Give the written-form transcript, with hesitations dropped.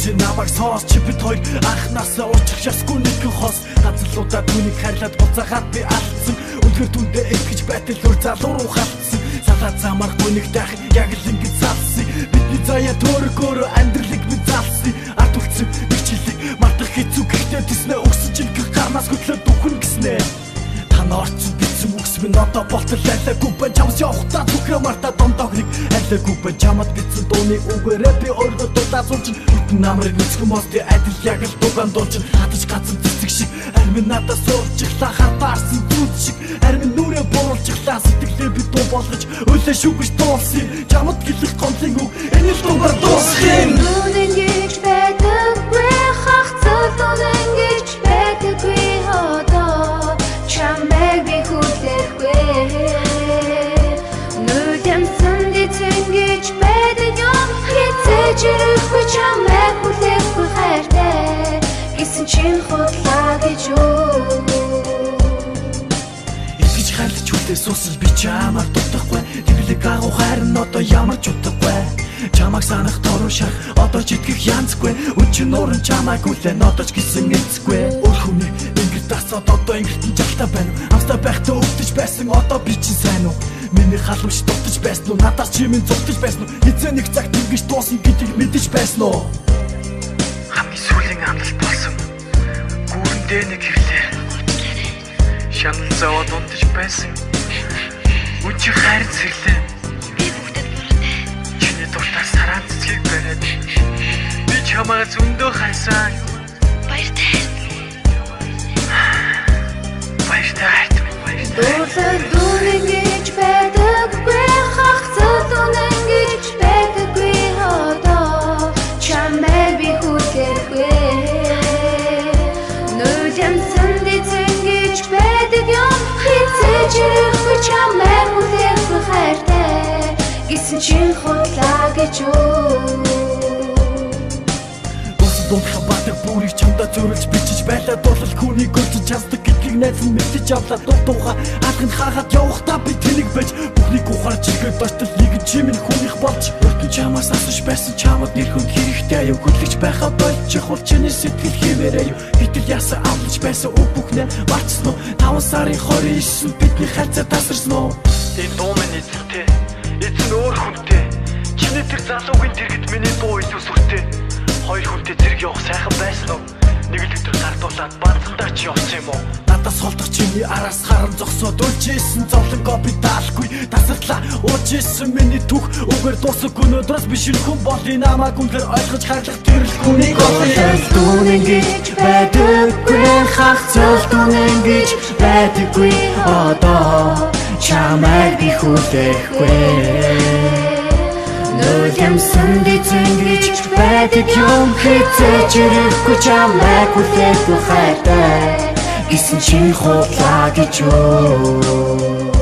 чи намайг соос чи бит хоёр анхнаасаа уучих шасгүй нэгэн хос газарлуудаа түүнийг хайрлаад буцаагаад би алдсан үнэхээр түндэ итгэж байтал өөр залуу руу халтсан салаад замаар гүнийг дахин яг л ингэж салсан бидний заяа төргөөр амьдралыг минь залсан ард үлдсэн нэг чилэг мартах хэцүү гэхдээ тэснэ өгсөн жинхэнэ гарнаас хөдлөө дөхөн гэснэ Орцсон битсэн үгс минь одоо болтол айлаагүй байна чамс явахтаа түхрэ мартаа домдогныг айлаагүй байна чамд битсэн дууны үгээрээ би өөрөө дуудааруулж бүтэн намрыг нүцгэн мости адил яг л дугаан дуулж хатаж гацсан цэцэг шиг арим надаас суурчихлаа хатаарсан зүуд шиг арим нүрээ буулчихлаа сэтгэлээ би дуу болгож өөлөө шүгэж дуулсан чамд гэлэх гомлын үг энэ л дугаар дуусхин Нүрэн гэж байдаггүй хахцал дунэн гэж байдаггүй одоо чамайг би хүлээхгүй нүдэмсэн дэцэнгэж байдаг юм хэцэж ирэхгүй чамайг хүлээхгүй хайртай гэсэн чин худлаа гэж юу Итгэж хайрлаж хүлээ суусал би чамаар дутахгүй тэглэг агуу хайр нь одоо ямар ч утгагүй чамайг санах торуу шах одоо ч итгэх янзгүй өчн нуурын чамайг хүлээн одоо ч гэсэн эцгүй өөр хүний дасаад одоо ингэртэн жагтаа байна амстаа байхдаа өвдөж байсан одоо би чинь сайн уу миний халууч дутаж байсан уу надаас чи минь зогтож байсан уу хэзээ нэг цагт ингэж дуусна гэдгийг мэдэж байсан уу хамгийн сүүлийн амлалт болсон гүүрэндээ нэг хэвлээ шанал зовоод унтаж байсан үчи хайр зэрлээ би бүгдэд буруутай чиний дуртай сараа цэцгийг бариад би чамаа зөндөө хайсан баяртай Дуулаад дүүрэн гэж байдаггүй хахцал дунэн гэж байдаггүй одоо чамайг би хүлээхгүй нүдэмсэн дэцэн гэж байдаг юм хэцэж ирэхгүй чамайг хүлээхгүй хайртай гэсэн чин худлаа гэж юу Дунхаа бадаг бүрийг чамдаа зөөрөлж бичиж байлаа дуулал хүнийг өрчөж чаддаг гэдгийг найз нь мэдэж авлаа дуугаа алган хаагаад явахдаа би тэнийг байж бүхнийг ухаарч ирэхэд доштол нэг чимийн хүнийх болж өртөн чамаас асууж байсан чамд нэр хүн хэрэгтэй аюу хүлээж байхаа болж хол чиний сэтгэл хэмээрээ аюу битэл ясаа авлаж байсан үг бүхнээ марцсан уу 5 сарын 29-нд бидний хайцаа тасарсан уу энэ дуу минь эзэнтэй эзэн өөр хүнтэй чиний тэр залуугийн дэргэд миний дуу илүү сүртэй Хоёр хүнтэй зэрэг явах сайхан байсан уу? Нэг л өдөр гардуулаад банцандаа чи явсан юм уу? Надаас холдох чиний араас харан зогсоод үлжсэн зовлонгоо би даалгүй тасартлаа уужсэн миний түүх үгээр дуусах өнөөдрөөс би шинхэн болын намайг үнээр ойлгож хайрлах тэрэлхүүний голын дүүнэн гэж байдаггүй хахцал дүүнэн гэж байдаггүй одоо чамайг би хүлээхгүй Нүдэмсэн дэцэн гэж байдаг юм хэцэж ирэхгүй чамайг хүлээхгүй хайртай гэсэн чин худлаа гэж юу